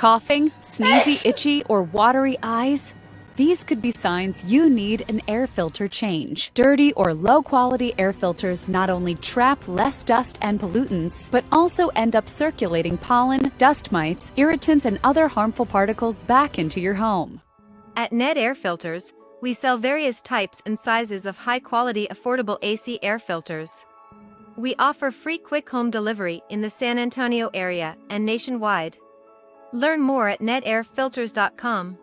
Coughing, sneezy, itchy, or watery eyes? These could be signs you need an air filter change. Dirty or low-quality air filters not only trap less dust and pollutants, but also end up circulating pollen, dust mites, irritants, and other harmful particles back into your home. At Ned Air Filters, we sell various types and sizes of high-quality, affordable AC air filters. We offer free quick home delivery in the San Antonio area and nationwide. Learn more at nedairfilters.com.